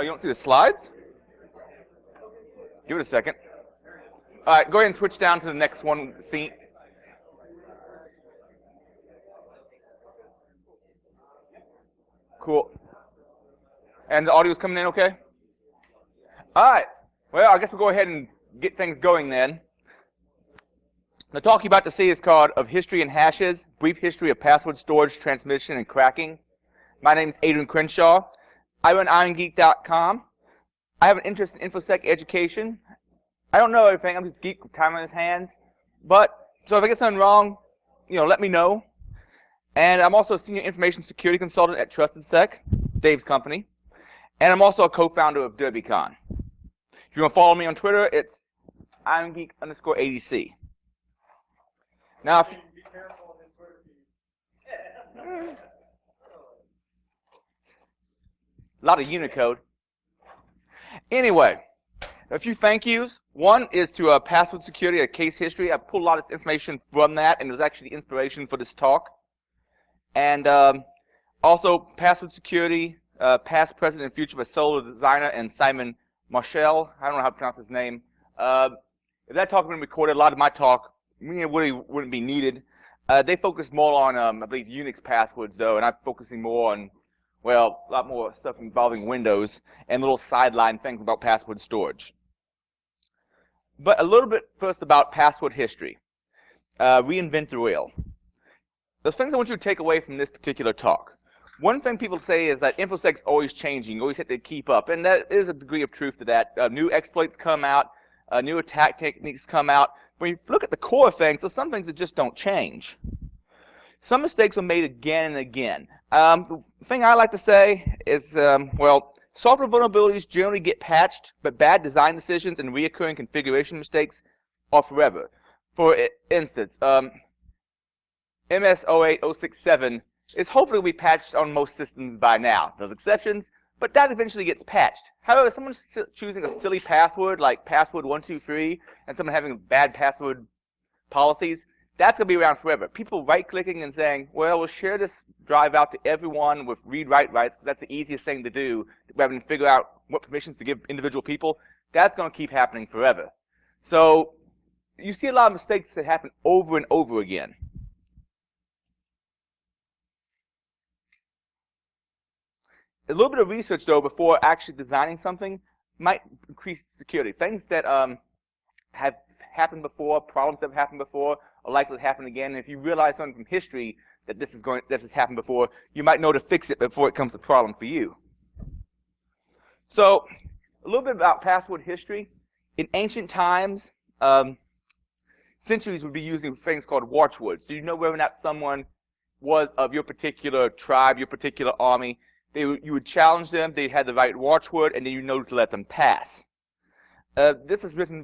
You don't see the slides? Give it a second. All right, go ahead and switch down to the next one scene. Cool. And the audio's coming in okay? All right. Well, I guess we'll go ahead and get things going then. The talk you're about to see is called Of History and Hashes, Brief History of Password Storage, Transmission, and Cracking. My name is Adrian Crenshaw. I run IronGeek.com. I have an interest in InfoSec education. I don't know everything. I'm just a geek with time on his hands. So if I get something wrong, let me know. And I'm also a senior information security consultant at TrustedSec, Dave's company. And I'm also a co-founder of DerbyCon. If you want to follow me on Twitter, it's IronGeek_ADC. Now, if, a lot of Unicode. Anyway, a few thank yous. One is to Password Security, a case history. I pulled a lot of information from that, and it was actually the inspiration for this talk. And also, Password Security, Past, Present, and Future by Solar Designer and Simon Marshall. I don't know how to pronounce his name. If that talk had been recorded, a lot of my talk really wouldn't be needed. They focus more on, I believe, Unix passwords, though, and I'm focusing more on, well, a lot more stuff involving Windows and little sideline things about password storage. But a little bit first about password history. Reinvent the wheel. The things I want you to take away from this particular talk. One thing people say is that InfoSec's always changing. You always have to keep up, and that is a degree of truth to that. New exploits come out, new attack techniques come out. When you look at the core things, there's some things that just don't change. Some mistakes are made again and again. The thing I like to say is, well, software vulnerabilities generally get patched, but bad design decisions and reoccurring configuration mistakes are forever. For instance, MS-08067 is hopefully will be patched on most systems by now. There's exceptions, but that eventually gets patched. However, if someone's choosing a silly password like password123 and someone having bad password policies, that's going to be around forever. People right-clicking and saying, well, we'll share this drive out to everyone with read-write rights, because that's the easiest thing to do, rather than figure out what permissions to give individual people. That's going to keep happening forever. So you see a lot of mistakes that happen over and over again. A little bit of research, though, before actually designing something might increase security. Things that have happened before, problems that have happened before, are likely to happen again. And if you realize something from history that this has happened before, you might know to fix it before it becomes a problem for you. So, a little bit about password history. In ancient times, centuries would be using things called watchwords. So you know whether or not someone was of your particular tribe, your particular army. You would challenge them, they had the right watchword, and then you know to let them pass. This is written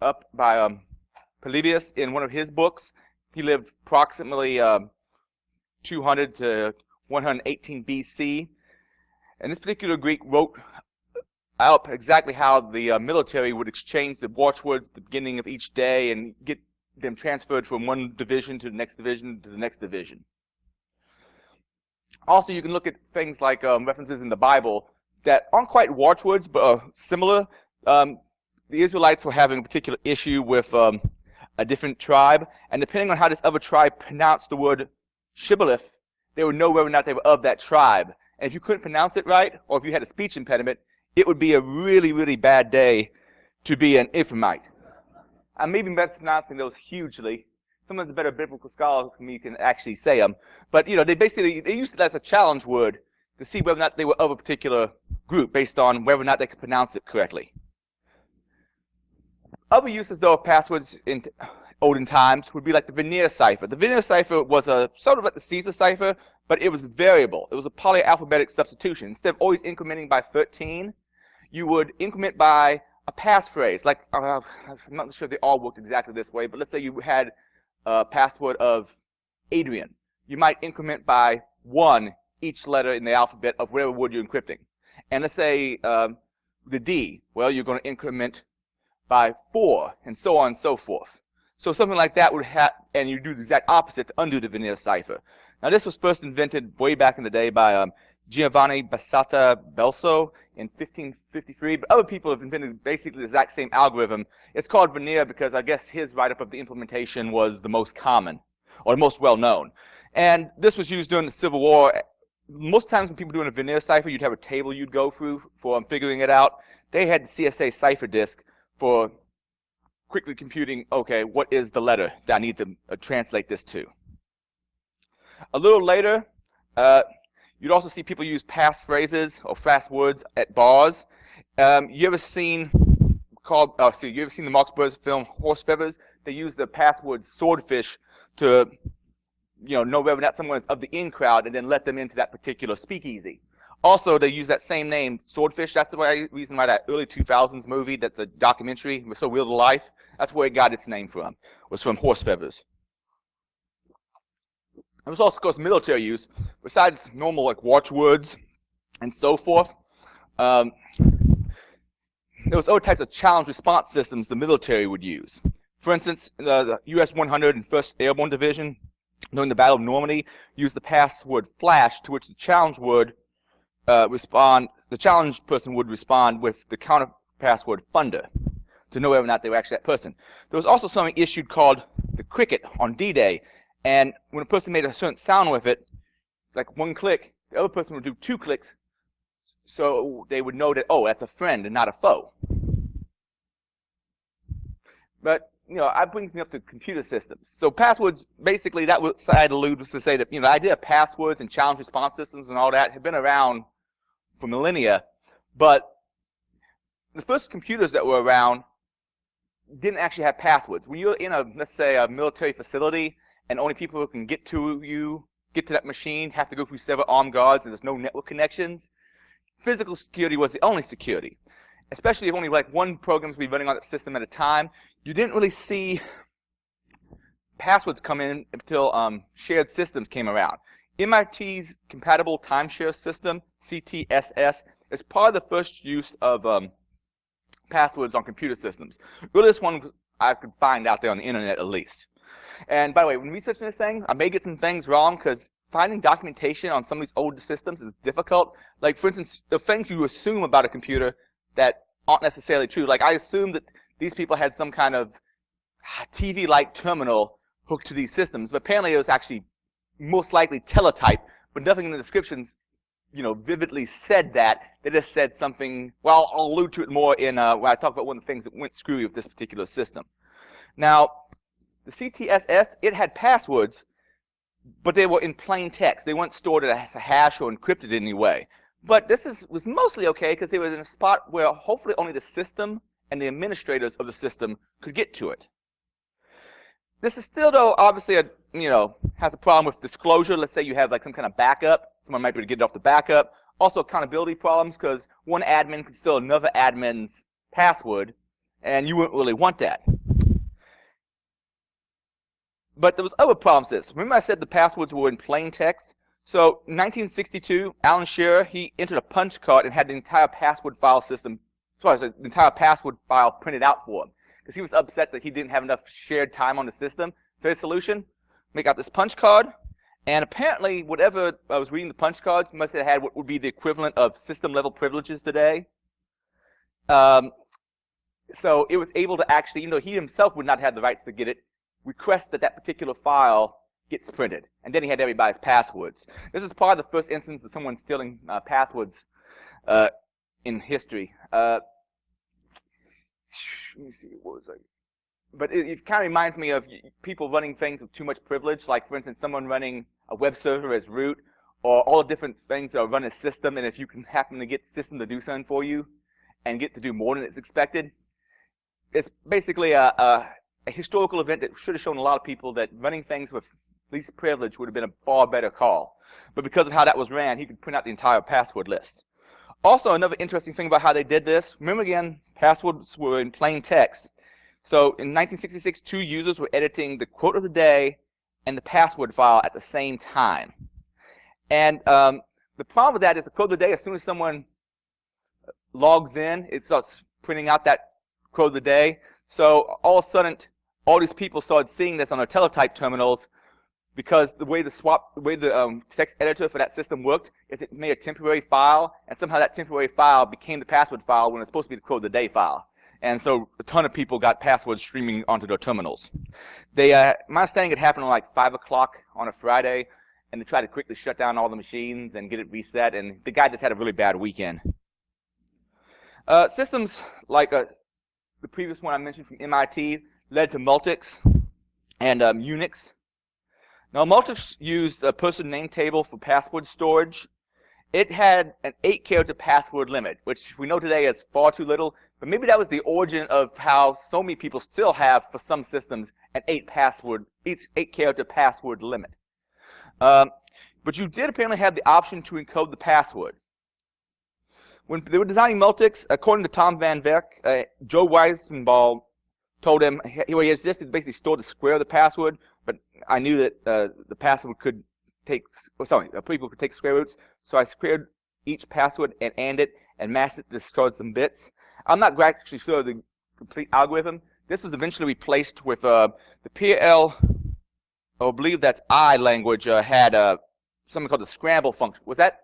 up by Polybius in one of his books. He lived approximately 200 to 118 BC. And this particular Greek wrote out exactly how the military would exchange the watchwords at the beginning of each day and get them transferred from one division to the next division to the next division. Also, you can look at things like references in the Bible that aren't quite watchwords, but are similar. The Israelites were having a particular issue with a different tribe, and depending on how this other tribe pronounced the word shibboleth, they would know whether or not they were of that tribe. And if you couldn't pronounce it right, or if you had a speech impediment, it would be a really, really bad day to be an Ephraimite. I'm maybe mispronouncing those hugely. Some of the better biblical scholars than me can actually say them. But, they used it as a challenge word to see whether or not they were of a particular group based on whether or not they could pronounce it correctly. Other uses, though, of passwords in olden times would be like the Veneer cipher. The Veneer cipher was sort of like the Caesar cipher, but it was variable. It was a polyalphabetic substitution. Instead of always incrementing by 13, you would increment by a passphrase. Like, I'm not sure they all worked exactly this way, but let's say you had password of Adrian. You might increment by 1 each letter in the alphabet of whatever word you're encrypting. And let's say the D, well, you're going to increment by 4, and so on and so forth. So something like that would happen, and you do the exact opposite to undo the Veneer cipher. Now, this was first invented way back in the day by Giovanni Battista Belso in 1553, but other people have invented basically the exact same algorithm. It's called veneer because I guess his write-up of the implementation was the most common, or the most well-known. And this was used during the Civil War. Most times when people do a veneer cipher, you'd have a table you'd go through for figuring it out. They had the CSA cipher disk for quickly computing, okay, what is the letter that I need to translate this to? A little later, you'd also see people use passphrases or fast words at bars. You ever seen the Marx Brothers film Horse Feathers? They use the password swordfish to know whether or not someone is of the in crowd and then let them into that particular speakeasy. Also, they use that same name, Swordfish. That's the reason why that early 2000s movie, that's a documentary, was So Real to Life, that's where it got its name from, was from horse feathers. There was also, of course, military use. Besides normal, like, watchwords and so forth, there was other types of challenge response systems the military would use. For instance, the US 100 and 1st Airborne Division, during the Battle of Normandy, used the password flash, to which the challenge would the challenge person would respond with the counter password thunder to know whether or not they were actually that person. There was also something issued called the cricket on D-Day, and when a person made a certain sound with it, like one click, the other person would do 2 clicks, so they would know that, oh, that's a friend and not a foe. But that brings me up to computer systems. So passwords, basically, that was I'd allude was to say that the idea of passwords and challenge response systems and all that had been around for millennia, but the first computers that were around didn't actually have passwords. When you're in let's say, a military facility, and only people who can get to that machine have to go through several armed guards, and there's no network connections, physical security was the only security. Especially if only like one program was running on the system at a time, you didn't really see passwords come in until shared systems came around. MIT's compatible timeshare system, CTSS, is part of the first use of passwords on computer systems. The earliest one I could find out there on the internet, at least. And by the way, when researching this thing, I may get some things wrong because finding documentation on some of these older systems is difficult. Like, for instance, the things you assume about a computer that aren't necessarily true. Like, I assume that these people had some kind of TV-like terminal hooked to these systems, but apparently it was actually most likely teletype, but nothing in the descriptions, vividly said that. They just said something. Well, I'll allude to it more in when I talk about one of the things that went screwy with this particular system. Now, the CTSS, it had passwords, but they were in plain text. They weren't stored as a hash or encrypted in any way. But this was mostly okay because it was in a spot where hopefully only the system and the administrators of the system could get to it. This is still, though, obviously has a problem with disclosure. Let's say you have like some kind of backup. Someone might be able to get it off the backup. Also accountability problems because one admin could steal another admin's password, and you wouldn't really want that. But there was other problems with this. Remember I said the passwords were in plain text? So in 1962, Alan Shearer, he entered a punch card and had the entire password file the entire password file printed out for him because he was upset that he didn't have enough shared time on the system. So his solution, make out this punch card, and apparently whatever I was reading the punch cards must have had what would be the equivalent of system level privileges today. So it was able to actually, even though he himself would not have the rights to get it, request that that particular file gets printed, and then he had everybody's passwords. This is part of the first instance of someone stealing passwords in history. Let me see, what was I? But it kind of reminds me of people running things with too much privilege, like, for instance, someone running a web server as root, or all the different things that are run a system, and if you can happen to get the system to do something for you and get to do more than it's expected, it's basically a historical event that should have shown a lot of people that running things with least privilege would have been a far better call. But because of how that was ran, he could print out the entire password list. Also, another interesting thing about how they did this, remember again, passwords were in plain text. So in 1966, 2 users were editing the quote of the day and the password file at the same time. And the problem with that is the quote of the day, as soon as someone logs in, it starts printing out that quote of the day. So all of a sudden, all these people started seeing this on their teletype terminals, because the way the text editor for that system worked is it made a temporary file, and somehow that temporary file became the password file when it's supposed to be the day file. And so a ton of people got passwords streaming onto their terminals. My understanding it happened on like 5 o'clock on a Friday, and they tried to quickly shut down all the machines and get it reset, and the guy just had a really bad weekend. Systems like the previous one I mentioned from MIT led to Multics and Unix. Now, Multics used a person name table for password storage. It had an 8-character password limit, which we know today is far too little, but maybe that was the origin of how so many people still have, for some systems, an 8-character password limit. But you did apparently have the option to encode the password. When they were designing Multics, according to Tom Van Veck, Joe Weisenball told him he suggested basically store the square of the password, but I knew that the password could people could take square roots, so I squared each password and it and masked it to store some bits. I'm not actually sure of the complete algorithm. This was eventually replaced with the PL, I believe that's I language, had something called the scramble function. Was that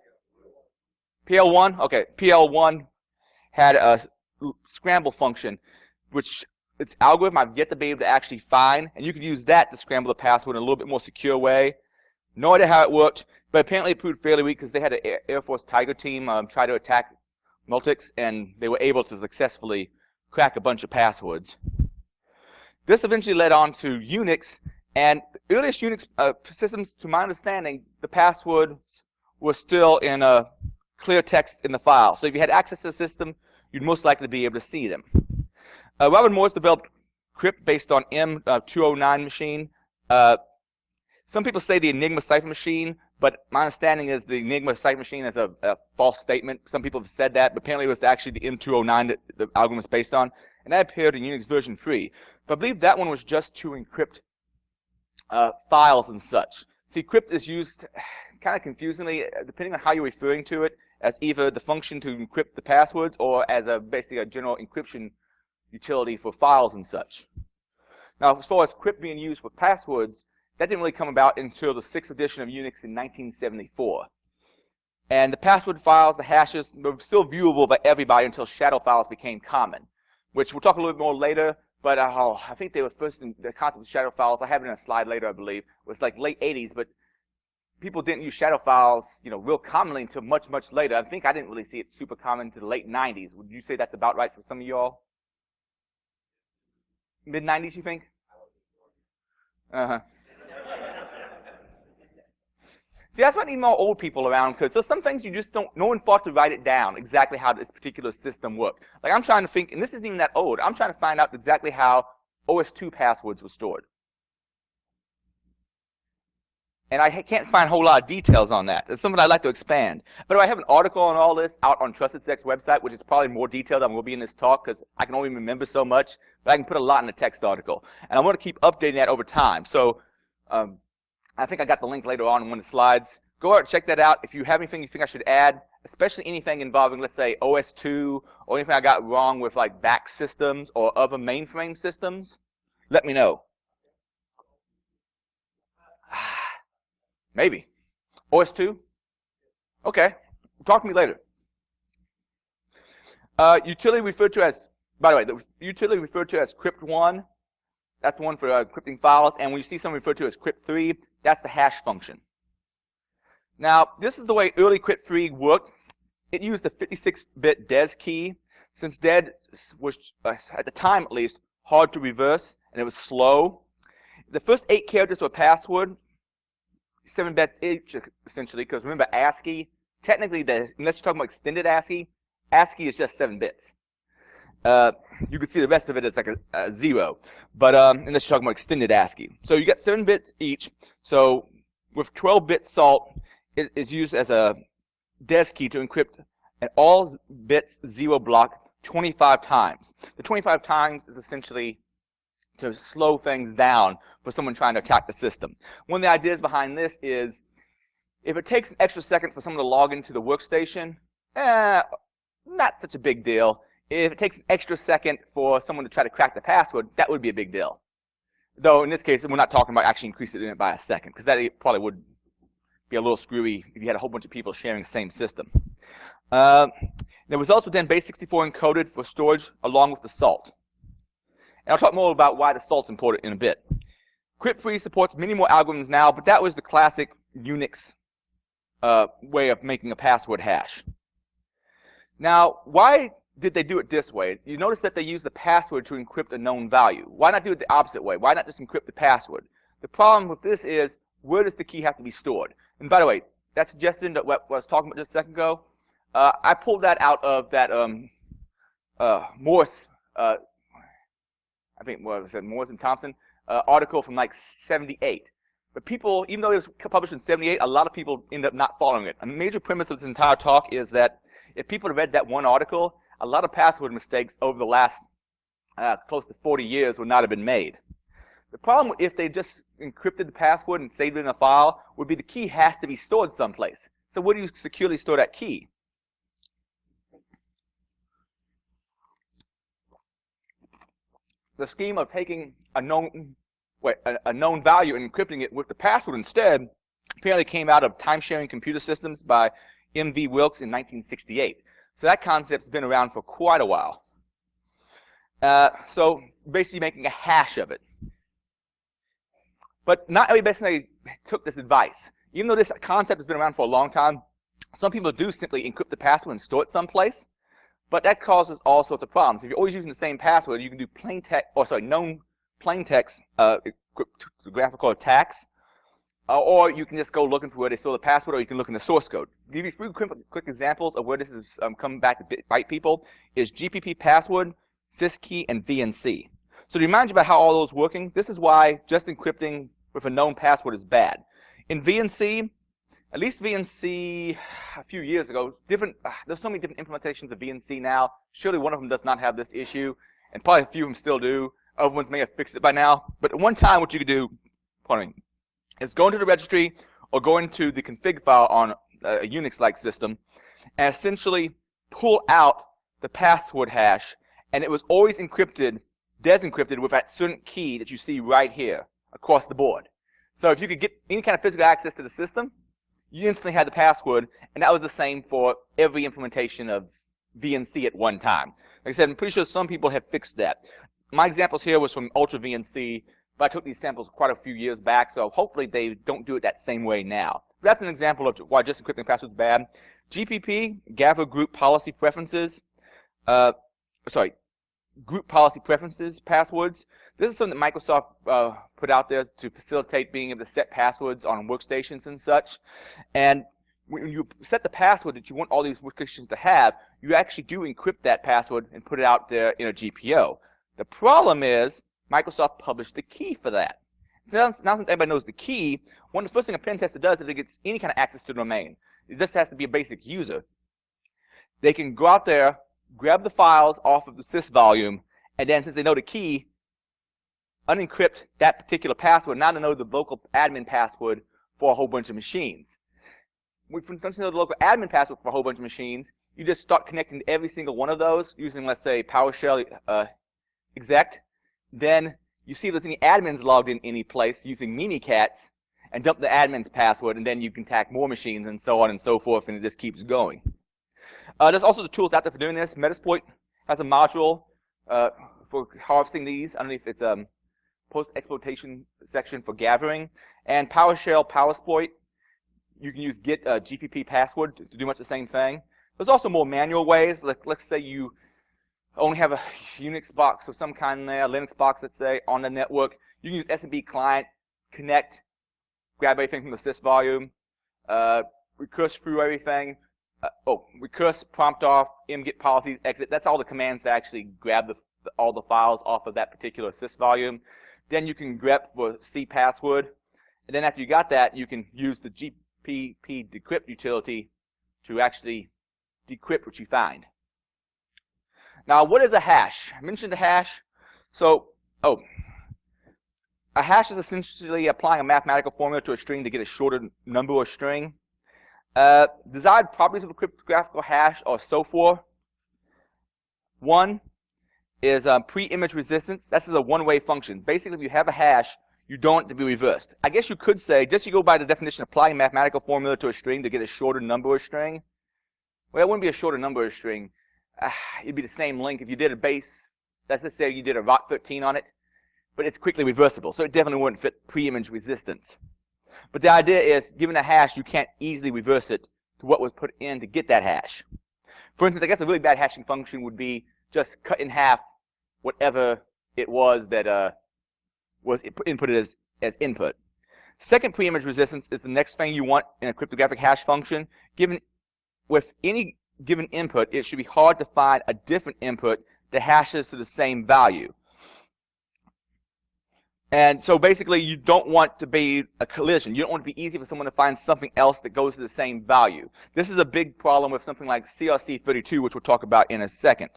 PL1? Okay, PL1 had a scramble function, which its algorithm I've yet to be able to actually find, and you could use that to scramble the password in a little bit more secure way. No idea how it worked, but apparently it proved fairly weak because they had an Air Force Tiger team try to attack Multics, and they were able to successfully crack a bunch of passwords. This eventually led on to Unix, and the earliest Unix systems, to my understanding, the passwords were still in clear text in the file. So if you had access to the system, you'd most likely be able to see them. Robert Morse developed crypt based on M209 machine. Some people say the Enigma cipher machine, but my understanding is the Enigma cipher machine is a false statement. Some people have said that, but apparently it was actually the M209 that the algorithm was based on, and that appeared in Unix version 3. But I believe that one was just to encrypt files and such. See, crypt is used kind of confusingly, depending on how you're referring to it, as either the function to encrypt the passwords or as basically a general encryption utility for files and such. Now, as far as crypt being used for passwords, that didn't really come about until the 6th edition of Unix in 1974. And the password files, the hashes, were still viewable by everybody until shadow files became common, which we'll talk a little bit more later, but I think they were first in the concept of shadow files. I have it in a slide later, I believe. It was like late 80s, but people didn't use shadow files, real commonly until much, much later. I think I didn't really see it super common until the late 90s. Would you say that's about right for some of y'all? Mid-90s, you think? Uh-huh. See, that's why I need more old people around, because there's some things you just don't, no one thought to write it down exactly how this particular system worked. Like, I'm trying to think, and this isn't even that old, I'm trying to find out exactly how OS2 passwords were stored. And I can't find a whole lot of details on that. It's something I'd like to expand. But I have an article on all this out on TrustedSec's website, which is probably more detailed than will be in this talk, because I can only remember so much, but I can put a lot in the text article. And I want to keep updating that over time. So I think I got the link later on in one of the slides. Go out and check that out. If you have anything you think I should add, especially anything involving, let's say, OS2, or anything I got wrong with like back systems or other mainframe systems, let me know. Maybe. OS2? Okay. Talk to me later. Utility referred to as, by the way, the utility referred to as crypt1, that's one for encrypting files. And when you see something referred to as crypt3, that's the hash function. Now, this is the way early crypt3 worked. It used the 56-bit DES key. Since DES was, at the time at least, hard to reverse, and it was slow. The first 8 characters were password. 7 bits each, essentially, because remember ASCII, technically, unless you're talking about extended ASCII, ASCII is just 7 bits. You can see the rest of it as like a 0, but unless you're talking about extended ASCII. So you got 7 bits each. So with 12-bit salt, it is used as a DES key to encrypt an all bits 0 block 25 times. The 25 times is essentially to slow things down for someone trying to attack the system. One of the ideas behind this is if it takes an extra second for someone to log into the workstation, not such a big deal. If it takes an extra second for someone to try to crack the password, that would be a big deal. Though in this case, we're not talking about actually increasing it by a second, because that probably would be a little screwy if you had a whole bunch of people sharing the same system. The results were then base64 encoded for storage along with the salt. And I'll talk more about why the salt's important in a bit. Crypt-free supports many more algorithms now, but that was the classic Unix way of making a password hash. Now, why did they do it this way? You notice that they use the password to encrypt a known value. Why not do it the opposite way? Why not just encrypt the password? The problem with this is, where does the key have to be stored? And by the way, that suggestion that what I was talking about just a second ago, I pulled that out of that Morse, I think what was it, Morse and Thompson article from like 78. But people, even though it was published in 78, a lot of people ended up not following it. A major premise of this entire talk is that if people had read that one article, a lot of password mistakes over the last close to 40 years would not have been made. The problem if they just encrypted the password and saved it in a file would be the key has to be stored someplace. So where do you securely store that key? The scheme of taking a known value and encrypting it with the password instead apparently came out of time-sharing computer systems by M.V. Wilkes in 1968. So that concept's been around for quite a while. So basically making a hash of it. But not everybody took this advice. Even though this concept has been around for a long time, some people do simply encrypt the password and store it someplace. But that causes all sorts of problems. If you're always using the same password, you can do known plain text graphical attacks, or you can just go looking for where they store the password, or you can look in the source code. To give you three quick examples of where this is coming back to bite people is GPP password, syskey, and VNC. So to remind you about how all those working, this is why just encrypting with a known password is bad. In VNC, at least VNC a few years ago, there's so many different implementations of VNC now. Surely one of them does not have this issue, and probably a few of them still do. Other ones may have fixed it by now. But at one time, what you could do, is go into the registry or go into the config file on a Unix-like system and essentially pull out the password hash, and it was always encrypted, desencrypted with that certain key that you see right here across the board. So if you could get any kind of physical access to the system, you instantly had the password, and that was the same for every implementation of VNC at one time. Like I said, I'm pretty sure some people have fixed that. My examples here was from Ultra VNC, but I took these samples quite a few years back, so hopefully they don't do it that same way now. That's an example of why just encrypting passwords is bad. GPP, gather group policy preferences, group policy preferences passwords. This is something that Microsoft put out there to facilitate being able to set passwords on workstations and such. And when you set the password that you want all these workstations to have, you actually do encrypt that password and put it out there in a GPO. The problem is Microsoft published the key for that. Now since everybody knows the key, the first thing a pen tester does if it gets any kind of access to the domain, it just has to be a basic user. They can go out there, grab the files off of the sys volume, and then since they know the key, unencrypt that particular password. Now they know the local admin password for a whole bunch of machines. Once you know the local admin password for a whole bunch of machines, you just start connecting to every single one of those using, let's say, PowerShell exec. Then you see if there's any admins logged in any place using Mimikatz and dump the admin's password, and then you can attack more machines and so on and so forth, and it just keeps going. There's also the tools out there for doing this. Metasploit has a module for harvesting these underneath its post-exploitation section for gathering. And PowerShell PowerSploit, you can use git GPP password to do much the same thing. There's also more manual ways. Let's say you only have a Unix box of some kind there, Linux box, let's say, on the network. You can use SMB client, connect, grab everything from the sys volume, recurse through everything. Recurse, prompt off, mget policies, exit. That's all the commands that actually grab all the files off of that particular sys volume. Then you can grep for C password. And then after you got that, you can use the GPP decrypt utility to actually decrypt what you find. Now, what is a hash? I mentioned a hash. So, a hash is essentially applying a mathematical formula to a string to get a shorter number or string. Desired properties of a cryptographic hash are so forth. One, is pre-image resistance. This is a one-way function. Basically, if you have a hash, you don't want it to be reversed. I guess you could say, just you go by the definition, applying mathematical formula to a string to get a shorter number of string. Well, it wouldn't be a shorter number of string. It'd be the same length. If you did a base, let's just say you did a ROT 13 on it, but it's quickly reversible, so it definitely wouldn't fit pre-image resistance. But the idea is, given a hash, you can't easily reverse it to what was put in to get that hash. For instance, I guess a really bad hashing function would be just cut in half whatever it was that was inputted as input. Second pre-image resistance is the next thing you want in a cryptographic hash function. With any given input, it should be hard to find a different input that hashes to the same value. And so basically, you don't want to be a collision. You don't want it to be easy for someone to find something else that goes to the same value. This is a big problem with something like CRC32, which we'll talk about in a second.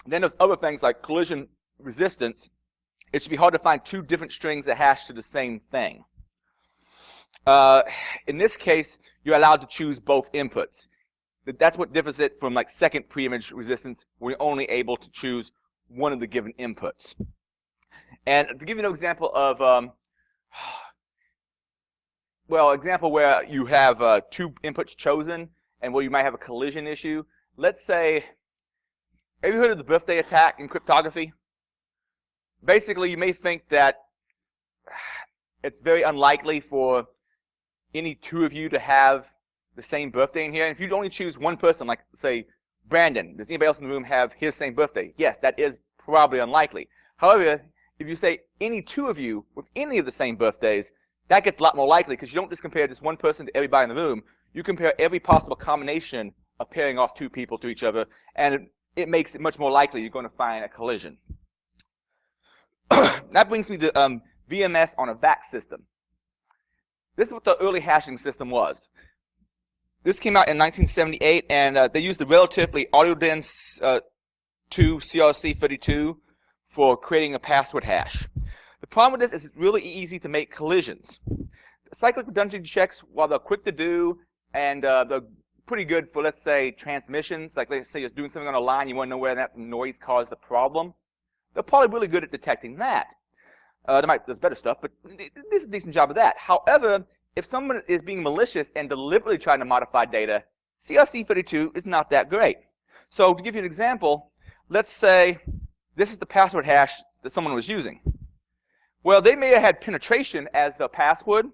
Then there's other things like collision resistance. It should be hard to find two different strings that hash to the same thing. In this case, you're allowed to choose both inputs. That's what differs it from like second pre-image resistance, where you're only able to choose one of the given inputs. And to give you an example of, example where you have two inputs chosen and where you might have a collision issue. Let's say, have you heard of the birthday attack in cryptography? Basically, you may think that it's very unlikely for any two of you to have the same birthday in here. And if you only choose one person, like say Brandon, does anybody else in the room have his same birthday? Yes, that is probably unlikely. However, if you say any two of you with any of the same birthdays, that gets a lot more likely, because you don't just compare this one person to everybody in the room. You compare every possible combination of pairing off two people to each other, and it makes it much more likely you're going to find a collision. That brings me to VMS on a VAX system. This is what the early hashing system was. This came out in 1978, and they used the relatively audio-dense 2 CRC32 for creating a password hash. The problem with this is it's really easy to make collisions. Cyclic redundancy checks, while they're quick to do and they're pretty good for, let's say, transmissions, like let's say you're doing something on a line, you want to know where that noise caused the problem, they're probably really good at detecting that. There's better stuff, but this is a decent job of that. However, if someone is being malicious and deliberately trying to modify data, CRC32 is not that great. So to give you an example, let's say this is the password hash that someone was using. Well, they may have had penetration as the password,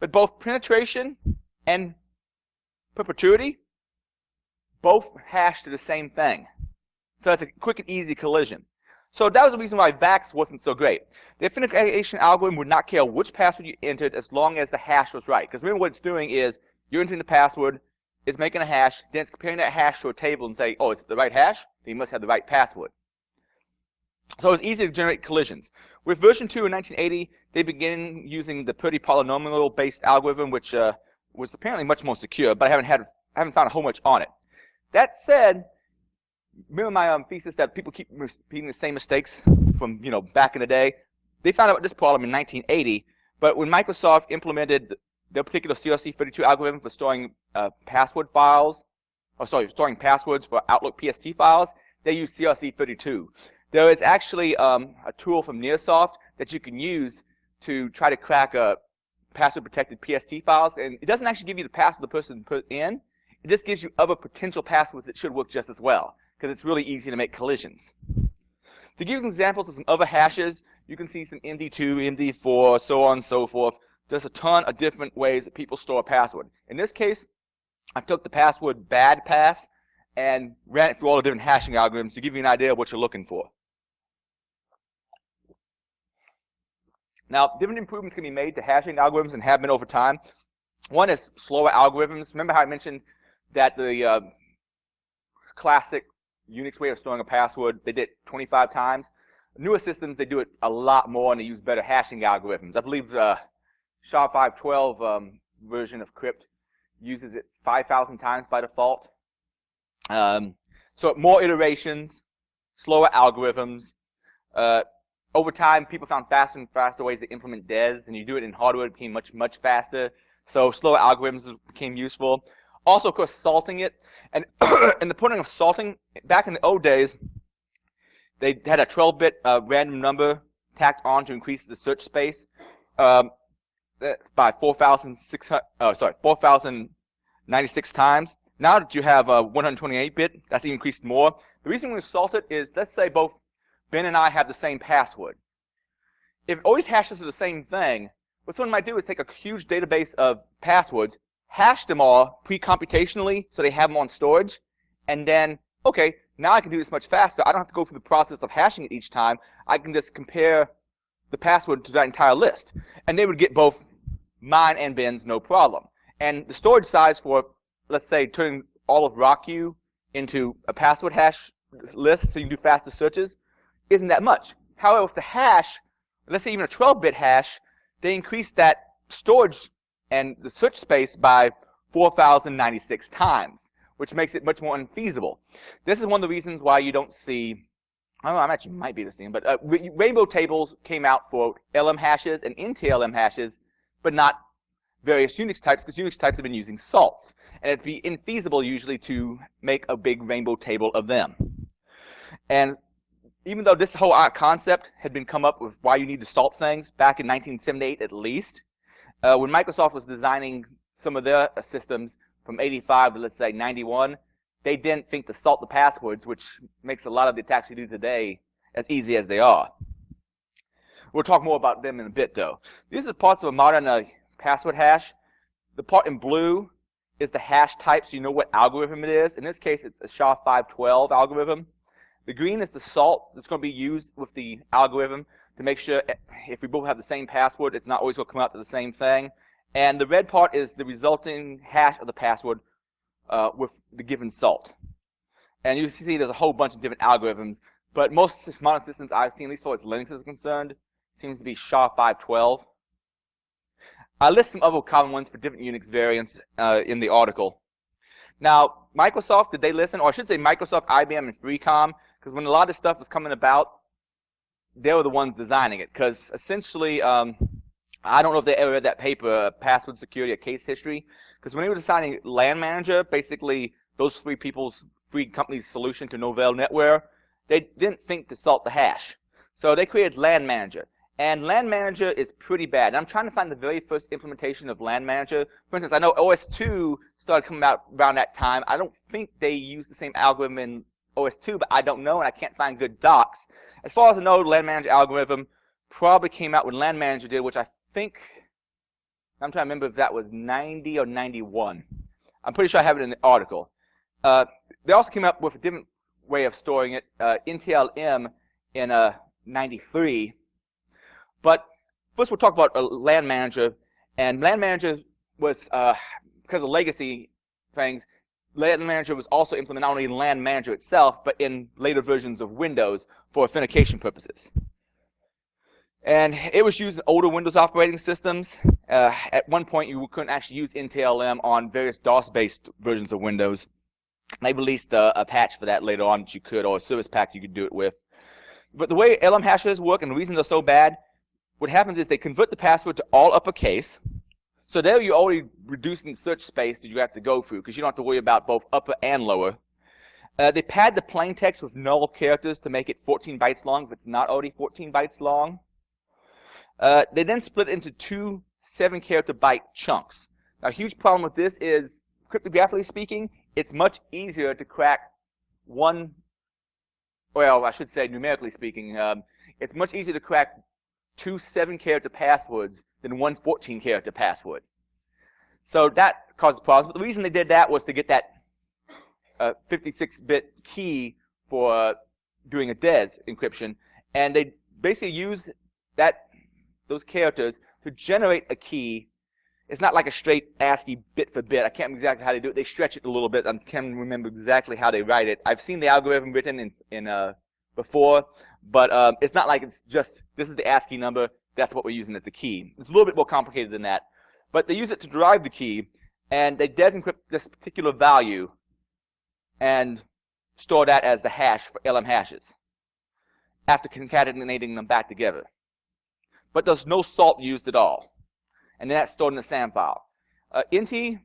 but both penetration and perpetuity both hash to the same thing. So it's a quick and easy collision. So that was the reason why VAX wasn't so great. The authentication algorithm would not care which password you entered as long as the hash was right. Because remember, what it's doing is you're entering the password, it's making a hash, then it's comparing that hash to a table and say, oh, it's the right hash? Then you must have the right password. So it was easy to generate collisions. With version 2 in 1980, they began using the Purdy polynomial-based algorithm, which was apparently much more secure, but I haven't found a whole much on it. That said, remember my thesis that people keep repeating the same mistakes from back in the day? They found out this problem in 1980, but when Microsoft implemented their particular CRC32 algorithm for storing password files, storing passwords for Outlook PST files, they used CRC32. There is actually a tool from Nearsoft that you can use to try to crack password-protected PST files, and it doesn't actually give you the password the person put in. It just gives you other potential passwords that should work just as well, because it's really easy to make collisions. To give you examples of some other hashes, you can see some MD2, MD4, so on and so forth. There's a ton of different ways that people store a password. In this case, I took the password badpass and ran it through all the different hashing algorithms to give you an idea of what you're looking for. Now, different improvements can be made to hashing algorithms and have been over time. One is slower algorithms. Remember how I mentioned that the classic Unix way of storing a password, they did it 25 times. Newer systems, they do it a lot more and they use better hashing algorithms. I believe the SHA-512 version of Crypt uses it 5,000 times by default. So more iterations, slower algorithms. Over time, people found faster and faster ways to implement DES, and you do it in hardware, it became much, much faster. So slower algorithms became useful. Also, of course, salting it. And, and the point of salting, back in the old days, they had a 12-bit random number tacked on to increase the search space by 4,096 times. Now that you have 128-bit, that's increased more. The reason we salt it is, let's say both Ben and I have the same password. If it always hashes to the same thing, what someone might do is take a huge database of passwords, hash them all pre-computationally so they have them on storage, and then, okay, now I can do this much faster. I don't have to go through the process of hashing it each time. I can just compare the password to that entire list. And they would get both mine and Ben's, no problem. And the storage size for, let's say, turning all of RockU into a password hash list so you can do faster searches isn't that much. However, with the hash, let's say even a 12-bit hash, they increased that storage and the search space by 4,096 times, which makes it much more unfeasible. This is one of the reasons why you don't see, I don't know, I actually might be able to see them, but rainbow tables came out for LM hashes and NTLM hashes, but not various Unix types, because Unix types have been using salts. And it'd be infeasible usually to make a big rainbow table of them. And even though this whole concept had been come up with why you need to salt things back in 1978 at least, when Microsoft was designing some of their systems from 85 to, let's say, 91, they didn't think to salt the passwords, which makes a lot of the attacks we do today as easy as they are. We'll talk more about them in a bit, though. These are parts of a modern password hash. The part in blue is the hash type, so you know what algorithm it is. In this case, it's a SHA-512 algorithm. The green is the salt that's going to be used with the algorithm to make sure if we both have the same password, it's not always going to come out to the same thing. And the red part is the resulting hash of the password with the given salt. And you see there's a whole bunch of different algorithms, but most modern systems I've seen, at least as far as Linux is concerned, seems to be SHA-512. I list some other common ones for different Unix variants in the article. Now, Microsoft, did they listen? Or I should say Microsoft, IBM, and 3Com, because when a lot of this stuff was coming about, they were the ones designing it. Because essentially, I don't know if they ever read that paper, Password Security, a Case History, because when they were designing LAN Manager, basically those three companies' solution to Novell NetWare, they didn't think to salt the hash. So they created LAN Manager. And LAN Manager is pretty bad. And I'm trying to find the very first implementation of LAN Manager. For instance, I know OS2 started coming out around that time. I don't think they used the same algorithm in OS2, but I don't know, and I can't find good docs. As far as I know, the LAN Manager algorithm probably came out when LAN Manager did, which I think, I'm trying to remember if that was 90 or 91. I'm pretty sure I have it in the article. They also came up with a different way of storing it, NTLM in 93. But first we'll talk about LAN Manager. And LAN Manager was, because of legacy things, LAN Manager was also implemented not only in LAN Manager itself, but in later versions of Windows for authentication purposes. And it was used in older Windows operating systems. At one point, you couldn't actually use NTLM on various DOS-based versions of Windows. They released a patch for that later on that you could, or a service pack you could do it with. But the way LM hashes work, and the reason they're so bad, what happens is they convert the password to all uppercase. So there you're already reducing the search space that you have to go through, because you don't have to worry about both upper and lower. They pad the plain text with null characters to make it 14 bytes long if it's not already 14 bytes long. They then split into two 7-character byte chunks. Now, a huge problem with this is, cryptographically speaking, it's much easier to crack one, well, I should say numerically speaking, it's much easier to crack two 7-character passwords than one 14-character password. So that causes problems. But the reason they did that was to get that 56-bit key for doing a DES encryption. And they basically used those characters to generate a key. It's not like a straight ASCII bit for bit. I can't remember exactly how they do it. They stretch it a little bit. I can't remember exactly how they write it. I've seen the algorithm written in before, but it's not like it's just, this is the ASCII number, that's what we're using as the key. It's a little bit more complicated than that. But they use it to derive the key, and they desencrypt this particular value and store that as the hash for LM hashes after concatenating them back together. But there's no salt used at all. And then that's stored in the SAM file. INTI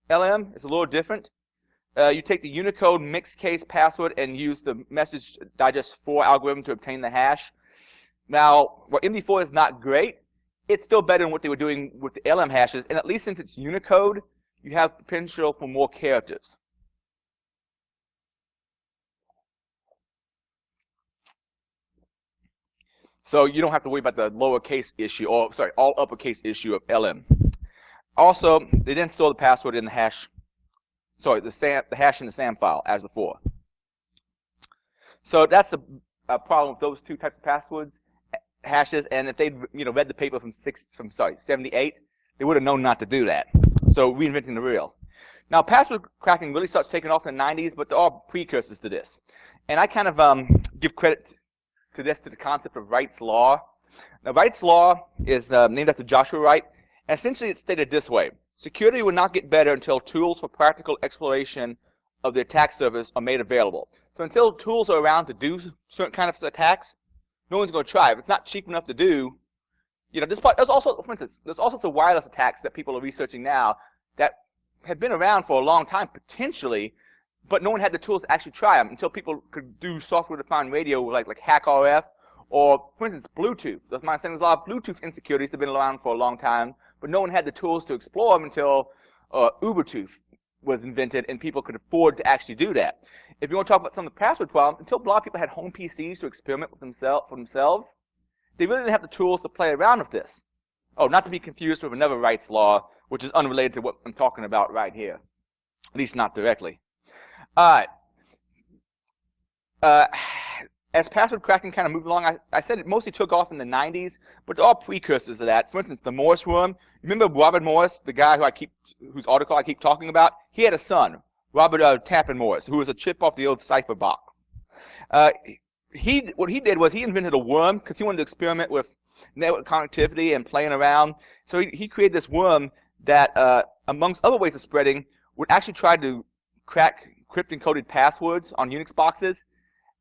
LM is a little different. You take the Unicode mixed case password and use the message digest 4 algorithm to obtain the hash. Now, what MD4 is not great, it's still better than what they were doing with the LM hashes, and at least since it's Unicode, you have potential for more characters. So you don't have to worry about the lowercase issue, or sorry, all uppercase issue of LM. Also, they didn't store the password in the hash, sorry, the hash in the SAM file as before. So that's a problem with those two types of passwords, hashes, and if they'd read the paper from 78, they would have known not to do that. So reinventing the wheel. Now password cracking really starts taking off in the 90s, but there are precursors to this. And I kind of give credit to this, to the concept of Wright's Law. Now Wright's Law is named after Joshua Wright, and essentially it's stated this way: security will not get better until tools for practical exploration of the attack surface are made available. So until tools are around to do certain kind of attacks, no one's going to try. If it's not cheap enough to do, there's also, for instance, there's all sorts of wireless attacks that people are researching now that have been around for a long time, potentially, but no one had the tools to actually try them until people could do software-defined radio like HackRF, or, for instance, Bluetooth. There's a lot of Bluetooth insecurities that have been around for a long time, but no one had the tools to explore them until Ubertooth was invented and people could afford to actually do that. If you want to talk about some of the password problems, until a lot of people had home PCs to experiment with for themselves, they really didn't have the tools to play around with this. Oh, not to be confused with another Wright's Law, which is unrelated to what I'm talking about right here. At least not directly. All right. As password cracking kind of moved along, I said it mostly took off in the 90s, but there are precursors to that. For instance, the Morse worm. Remember Robert Morse, the guy whose article I keep talking about? He had a son, Robert Tappan Morse, who was a chip off the old cipher box. What he did was he invented a worm because he wanted to experiment with network connectivity and playing around. So he created this worm that, amongst other ways of spreading, would actually try to crack crypt-encoded passwords on Unix boxes,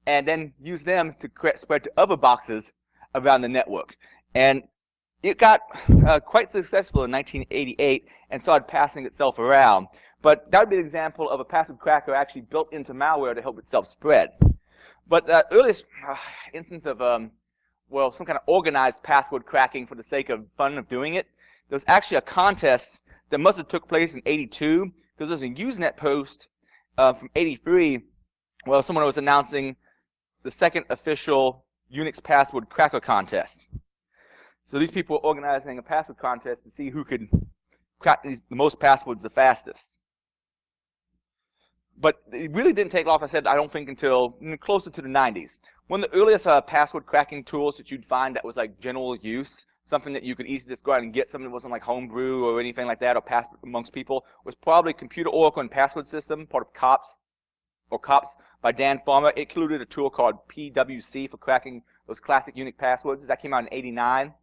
and then use them to spread to other boxes around the network. And it got quite successful in 1988 and started passing itself around. But that would be an example of a password cracker actually built into malware to help itself spread. But the earliest instance of, some kind of organized password cracking for the sake of fun of doing it, there was actually a contest that must have took place in 82, because there's a Usenet post from 83 where someone was announcing the second official Unix password cracker contest. So these people were organizing a password contest to see who could crack the most passwords the fastest. But it really didn't take off, I said, I don't think, until closer to the 90s. One of the earliest password cracking tools that you'd find that was like general use, something that you could easily just go out and get, something that wasn't like homebrew or anything like that, or passed amongst people, was probably Computer Oracle and Password System, part of COPS by Dan Farmer. It included a tool called PWC for cracking those classic Unix passwords. That came out in 89.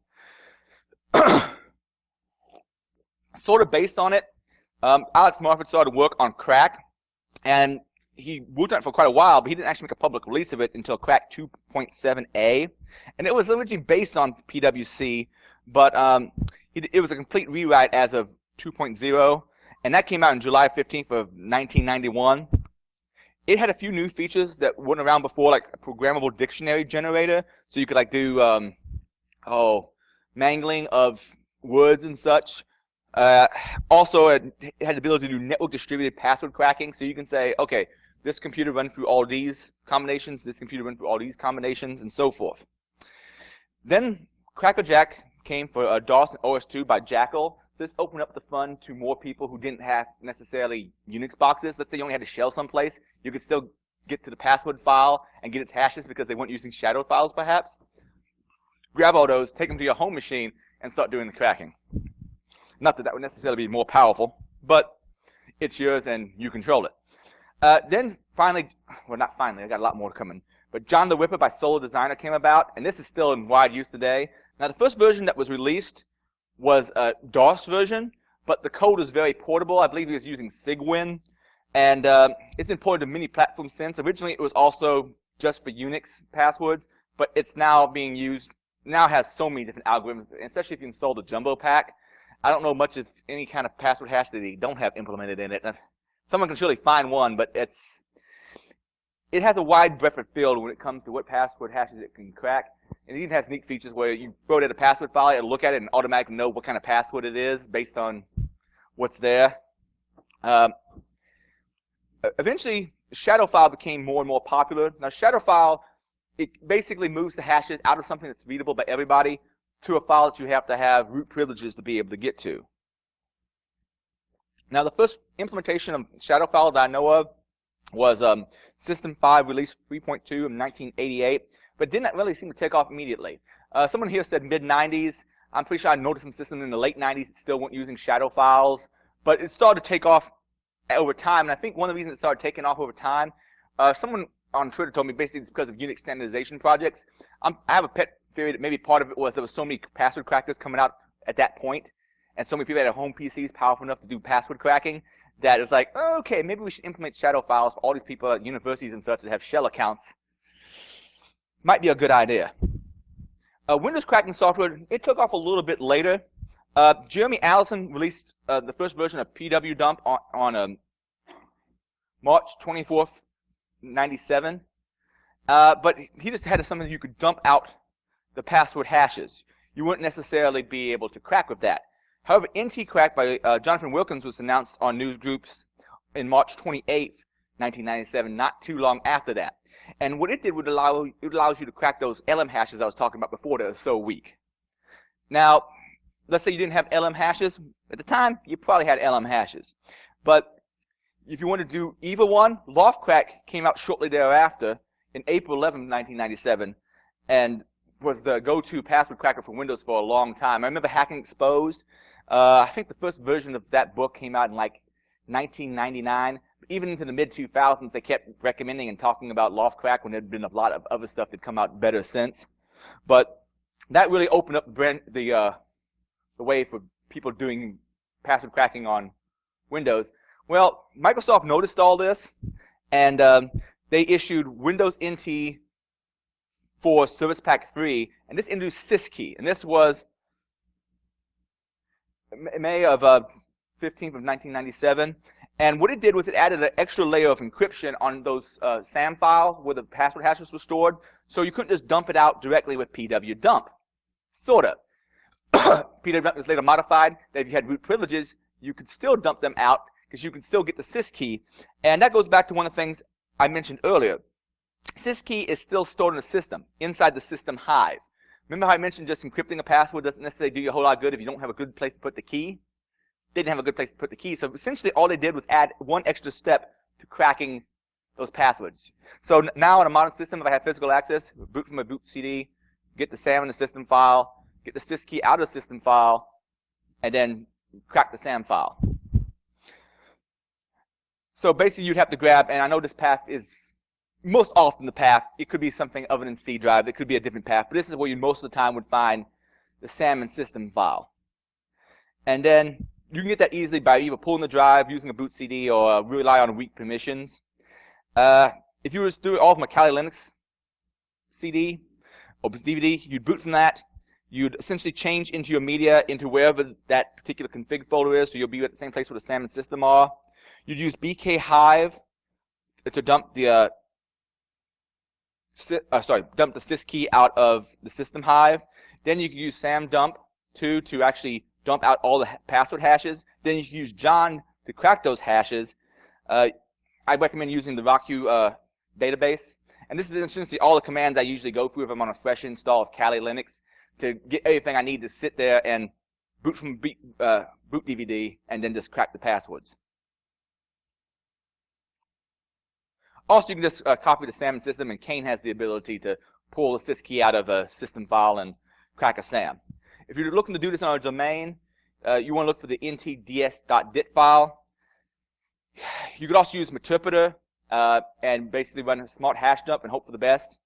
Sort of based on it, Alex Marford started work on Crack, and he worked on it for quite a while, but he didn't actually make a public release of it until Crack 2.7a. And it was originally based on PWC, but it was a complete rewrite as of 2.0, and that came out on July 15th of 1991. It had a few new features that weren't around before, like a programmable dictionary generator, so you could like do mangling of words and such. Also, it had the ability to do network distributed password cracking, so you can say, okay, this computer run through all these combinations, this computer run through all these combinations, and so forth. Then Crackerjack came for DOS and OS2 by Jackal. So this opened up the fun to more people who didn't have necessarily Unix boxes. Let's say you only had a shell someplace. You could still get to the password file and get its hashes because they weren't using shadow files, perhaps. Grab all those, take them to your home machine, and start doing the cracking. Not that that would necessarily be more powerful, but it's yours and you control it. Then finally, well, not finally, I got a lot more coming, but John the Ripper by Solo Designer came about, and this is still in wide use today. Now, the first version that was released was a DOS version, but the code is very portable. I believe he was using Cygwin, and it's been ported to many platforms since. Originally, it was also just for Unix passwords, but it's now being used, now has so many different algorithms, especially if you install the Jumbo Pack. I don't know much of any kind of password hash that they don't have implemented in it. Someone can surely find one, but it has a wide breadth of field when it comes to what password hashes it can crack. And it even has neat features where you throw it at a password file, it'll look at it and automatically know what kind of password it is based on what's there. Eventually, shadow file became more and more popular. Now, shadow file, it basically moves the hashes out of something that's readable by everybody to a file that you have to have root privileges to be able to get to. Now, the first implementation of shadow file that I know of was System 5 Release 3.2 in 1988, but didn't really seem to take off immediately. Someone here said mid-90s. I'm pretty sure I noticed some systems in the late 90s that still weren't using shadow files, but it started to take off over time, and I think one of the reasons it started taking off over time, someone on Twitter told me basically it's because of Unix standardization projects. I have a pet theory that maybe part of it was there was so many password crackers coming out at that point, and so many people had home PCs powerful enough to do password cracking, that it was like, oh, okay, maybe we should implement shadow files for all these people at universities and such that have shell accounts. Might be a good idea. Windows cracking software, it took off a little bit later. Jeremy Allison released the first version of PW Dump on March 24th, 97. But he just had something you could dump out the password hashes. You wouldn't necessarily be able to crack with that. However, NT Crack by Jonathan Wilkins was announced on news groups in March 28th, 1997, not too long after that. And what it did would it allows you to crack those LM hashes I was talking about before that are so weak. Now, let's say you didn't have LM hashes. At the time, you probably had LM hashes. But if you want to do either one, LoftCrack came out shortly thereafter in April 11, 1997, and was the go-to password cracker for Windows for a long time. I remember Hacking Exposed. I think the first version of that book came out in like 1999. Even into the mid-2000s, they kept recommending and talking about LoftCrack when there had been a lot of other stuff that come out better since. But that really opened up the way for people doing password cracking on Windows. Well, Microsoft noticed all this, and they issued Windows NT for Service Pack 3, and this introduced syskey. And this was May of 15th of 1997. And what it did was it added an extra layer of encryption on those SAM files where the password hashes were stored, so you couldn't just dump it out directly with PW Dump. Sort of. PW Dump was later modified that if you had root privileges, you could still dump them out because you can still get the syskey. And that goes back to one of the things I mentioned earlier. Syskey is still stored in the system, inside the system hive. Remember how I mentioned just encrypting a password doesn't necessarily do you a whole lot of good if you don't have a good place to put the key? They didn't have a good place to put the key, so essentially all they did was add one extra step to cracking those passwords. So now in a modern system, if I have physical access, boot from a boot CD, get the SAM in the system file, get the syskey out of the system file, and then crack the SAM file. So basically you'd have to grab, and I know this path is most often the path, it could be something other than C drive, it could be a different path, but this is where you most of the time would find the SAM and system file. And then you can get that easily by either pulling the drive, using a boot CD, or rely on weak permissions. If you were to do it all from a Kali Linux CD or DVD, you'd boot from that. You'd essentially change into your media into wherever that particular config folder is, so you'll be at the same place where the SAM and system are. You'd use BK Hive to dump the dump the syskey out of the system hive. Then you can use SAM dump to actually dump out all the password hashes. Then you can use John to crack those hashes. I recommend using the RockU database. And this is essentially all the commands I usually go through if I'm on a fresh install of Kali Linux to get everything I need to sit there and boot from boot DVD and then just crack the passwords. Also, you can just copy the SAM system, and Kane has the ability to pull the syskey out of a system file and crack a SAM. If you're looking to do this on a domain, you want to look for the ntds.dit file. You could also use Meterpreter and basically run a smart hash dump and hope for the best.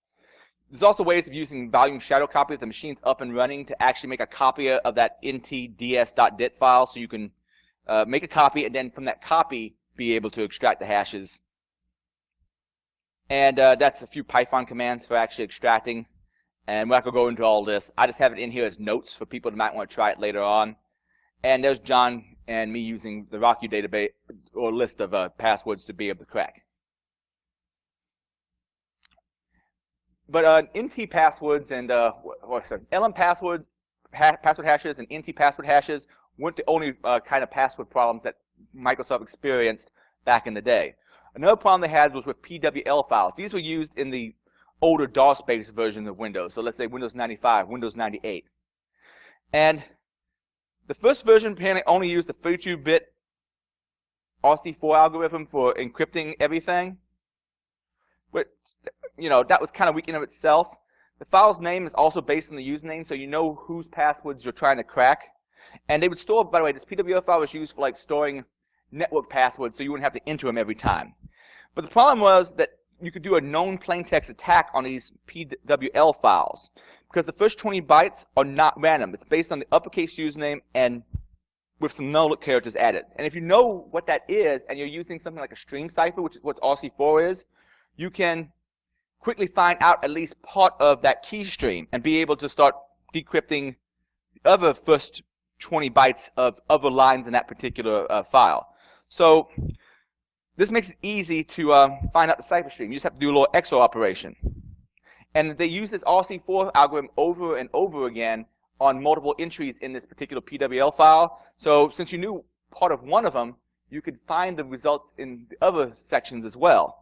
There's also ways of using volume shadow copy if the machine's up and running to actually make a copy of that ntds.dit file, so you can make a copy and then from that copy be able to extract the hashes. And that's a few Python commands for actually extracting. And we're not going to go into all this. I just have it in here as notes for people that might want to try it later on. And there's John and me using the RockU database or list of passwords to be able to crack. But NT passwords and LM passwords, password hashes, and NT password hashes weren't the only kind of password problems that Microsoft experienced back in the day. Another problem they had was with PWL files. These were used in the older DOS-based version of Windows. So let's say Windows 95, Windows 98. And the first version apparently only used the 32-bit RC4 algorithm for encrypting everything. But, you know, that was kind of weak in of itself. The file's name is also based on the username, so you know whose passwords you're trying to crack. And they would store, by the way, this PWL file was used for like storing network passwords, so you wouldn't have to enter them every time. But the problem was that you could do a known plaintext attack on these PWL files, because the first 20 bytes are not random. It's based on the uppercase username and with some null characters added. And if you know what that is, and you're using something like a stream cipher, which is what RC4 is, you can quickly find out at least part of that key stream and be able to start decrypting the other first 20 bytes of other lines in that particular file. So this makes it easy to find out the cipher stream. You just have to do a little XOR operation. And they use this RC4 algorithm over and over again on multiple entries in this particular PWL file. So since you knew part of one of them, you could find the results in the other sections as well.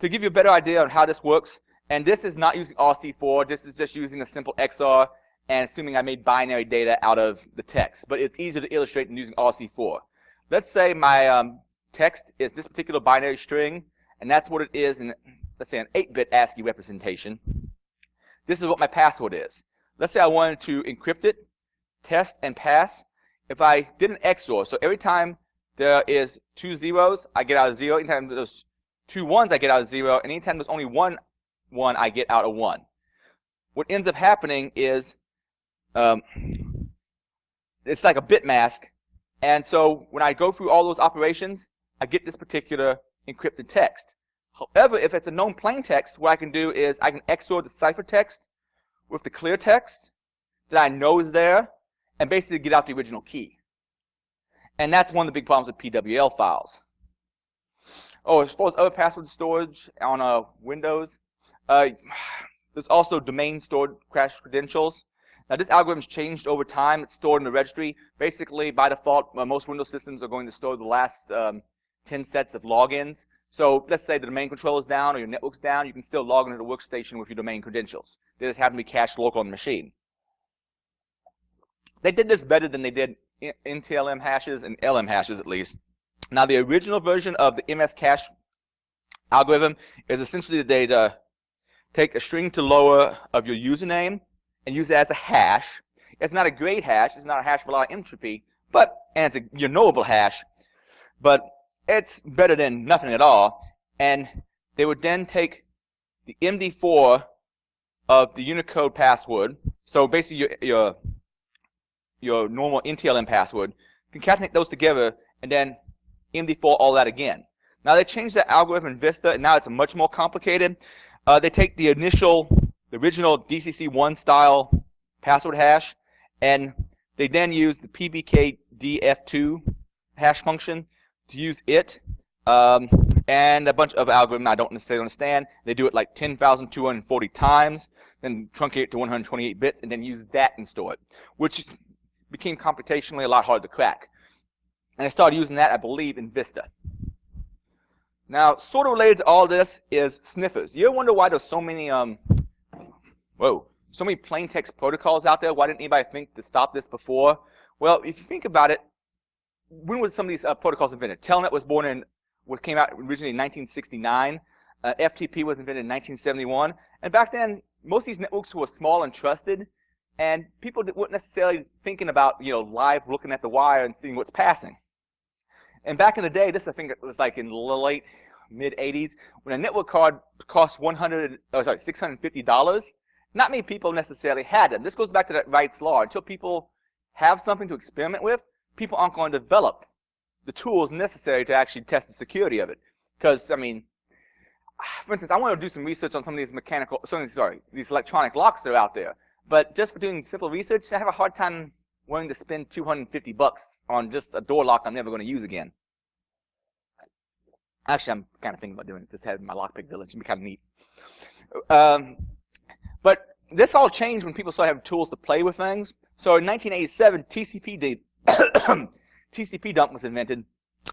To give you a better idea on how this works, and this is not using RC4, this is just using a simple XOR and assuming I made binary data out of the text. But it's easier to illustrate than using RC4. Let's say my text is this particular binary string, and that's what it is in, let's say, an 8-bit ASCII representation. This is what my password is. Let's say I wanted to encrypt it, test, and pass. If I did an XOR, so every time there is 2 zeros, I get out of 0. Anytime there's 2 ones, I get out of 0. And anytime there's only 1 1, I get out of 1. What ends up happening is it's like a bit mask. And so when I go through all those operations, I get this particular encrypted text. However, if it's a known plain text, what I can do is I can XOR the ciphertext with the clear text that I know is there and basically get out the original key. And that's one of the big problems with PWL files. Oh, as far as other password storage on Windows, there's also domain stored crash credentials. Now this algorithm's changed over time. It's stored in the registry. Basically, by default, most Windows systems are going to store the last 10 sets of logins. So let's say the domain controller is down or your network's down, you can still log into the workstation with your domain credentials. They just happen to be cached local on the machine. They did this better than they did NTLM hashes and LM hashes, at least. Now the original version of the MS cache algorithm is essentially that they'd take a string to lower of your username and use it as a hash. It's not a great hash. It's not a hash with a lot of entropy, and it's your knowable hash, but it's better than nothing at all. And they would then take the MD4 of the Unicode password, so basically your normal NTLM password, concatenate those together, and then MD4 all that again. Now they changed that algorithm in Vista, and now it's much more complicated. They take the original DCC1 style password hash, and they then use the PBKDF2 hash function to use it, and a bunch of algorithms I don't necessarily understand. They do it like 10,240 times, then truncate it to 128 bits, and then use that and store it, which became computationally a lot harder to crack. And I started using that, I believe, in Vista. Now, sort of related to all this is sniffers. You ever wonder why there's so many so many plain text protocols out there? Why didn't anybody think to stop this before? Well, if you think about it, when were some of these protocols invented? Telnet was born in, what came out originally in 1969. FTP was invented in 1971. And back then, most of these networks were small and trusted, and people weren't necessarily thinking about, live looking at the wire and seeing what's passing. And back in the day, this I think it was like in the late mid-80s, when a network card cost $650. Not many people necessarily had them. This goes back to that Wright's law. Until people have something to experiment with, people aren't going to develop the tools necessary to actually test the security of it. Because, for instance, I want to do some research on some of these these electronic locks that are out there. But just for doing simple research, I have a hard time willing to spend $250 on just a door lock I'm never going to use again. Actually, I'm kind of thinking about doing it. Just having my lockpick village. It'd be kind of neat. But this all changed when people started having tools to play with things. So in 1987, TCP dump was invented.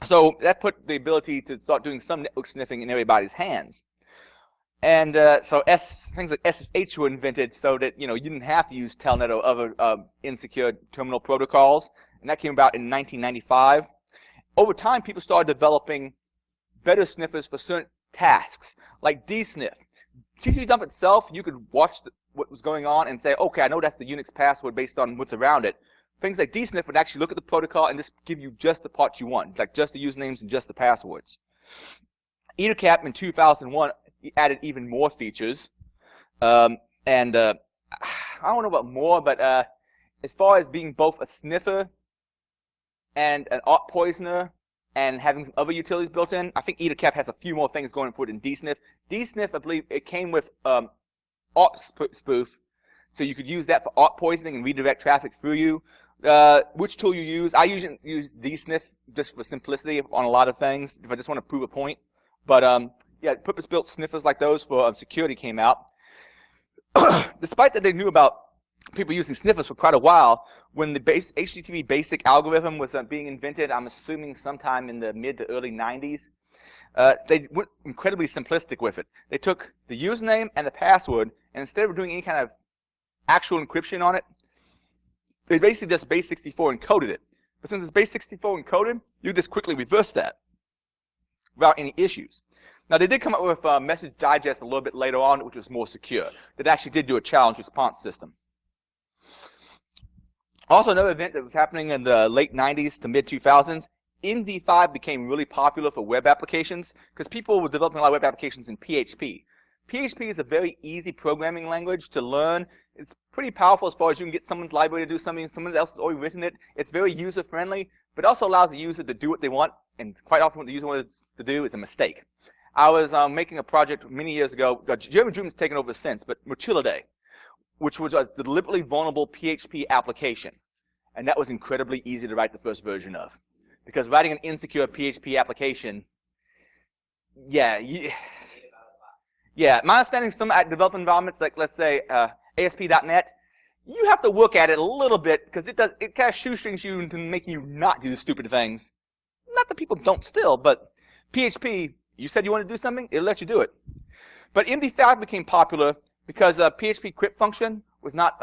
So that put the ability to start doing some network sniffing in everybody's hands. And so things like SSH were invented so that you didn't have to use Telnet or other insecure terminal protocols. And that came about in 1995. Over time, people started developing better sniffers for certain tasks, like dsniff. TCP dump itself, you could watch what was going on and say, okay, I know that's the Unix password based on what's around it. Things like dsniff would actually look at the protocol and just give you just the parts you want, like just the usernames and just the passwords. EtherCap in 2001 added even more features. I don't know about more, but as far as being both a sniffer and an ARP poisoner and having some other utilities built in, I think EtherCap has a few more things going for it than dsniff. Dsniff, I believe, it came with ARP spoof, so you could use that for ARP poisoning and redirect traffic through you. Which tool you use? I usually use dsniff just for simplicity on a lot of things, if I just want to prove a point. But yeah, purpose-built sniffers like those for security came out. Despite that they knew about people using sniffers for quite a while, when the HTTP basic algorithm was being invented, I'm assuming sometime in the mid to early 90s, they went incredibly simplistic with it. They took the username and the password, and instead of doing any kind of actual encryption on it, they basically just base64 encoded it. But since it's base64 encoded, you just quickly reverse that without any issues. Now, they did come up with Message Digest a little bit later on, which was more secure. That actually did do a challenge response system. Also, another event that was happening in the late 90s to mid-2000s, MD5 became really popular for web applications because people were developing a lot of web applications in PHP. PHP is a very easy programming language to learn. It's pretty powerful as far as you can get someone's library to do something, someone else has already written it. It's very user-friendly, but also allows the user to do what they want, and quite often what the user wants to do is a mistake. I was making a project many years ago, German Dream's taken over since, but Mochila, which was a deliberately vulnerable PHP application. And that was incredibly easy to write the first version of. Because writing an insecure PHP application, yeah, my understanding of some development environments, like let's say ASP.NET, you have to work at it a little bit because it kind of shoestrings you into making you not do stupid things. Not that people don't still, but PHP, you said you want to do something, it'll let you do it. But MD5 became popular because PHP crypt function was not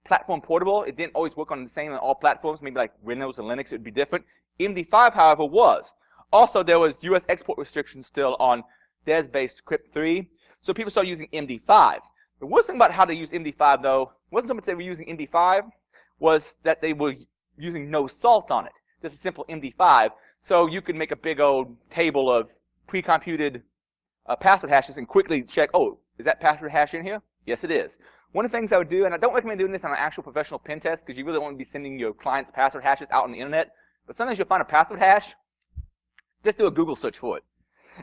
platform portable. It didn't always work on the same on all platforms. Maybe like Windows and Linux, it would be different. MD5, however, was. Also, there was US export restrictions still on DES-based crypt3, so people started using MD5. The worst thing about how to use MD5, though, wasn't so much they were using MD5, was that they were using no salt on it. Just a simple MD5. So you could make a big old table of pre-computed password hashes and quickly check, oh, is that password hash in here? Yes, it is. One of the things I would do, and I don't recommend doing this on an actual professional pen test because you really don't want to be sending your client's password hashes out on the internet, but sometimes you'll find a password hash, just do a Google search for it.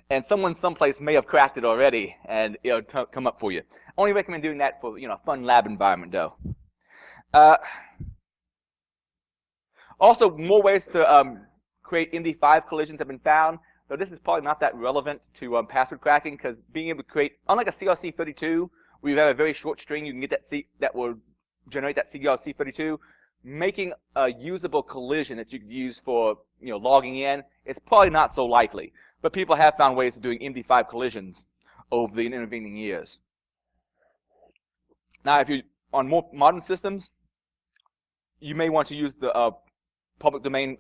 And someone someplace may have cracked it already and it'll come up for you. I only recommend doing that for a fun lab environment, though. Also, more ways to create MD5 collisions have been found, though this is probably not that relevant to password cracking because being able to create, unlike a CRC32, where you have a very short string, you can get that will generate that CRC32. Making a usable collision that you could use for logging in is probably not so likely. But people have found ways of doing MD5 collisions over the intervening years. Now, if you're on more modern systems, you may want to use the public domain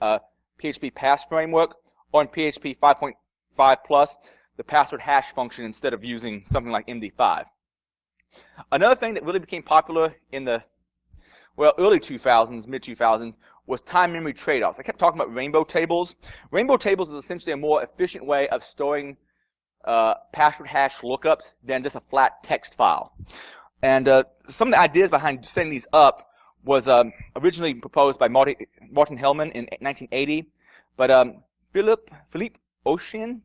PHP pass framework, or in PHP 5.5 plus, the password hash function instead of using something like MD5. Another thing that really became popular in the early 2000s, mid-2000s, was time memory trade-offs. I kept talking about rainbow tables. Rainbow tables is essentially a more efficient way of storing password hash lookups than just a flat text file. And some of the ideas behind setting these up was originally proposed by Martin Hellman in 1980, but Philippe Ocean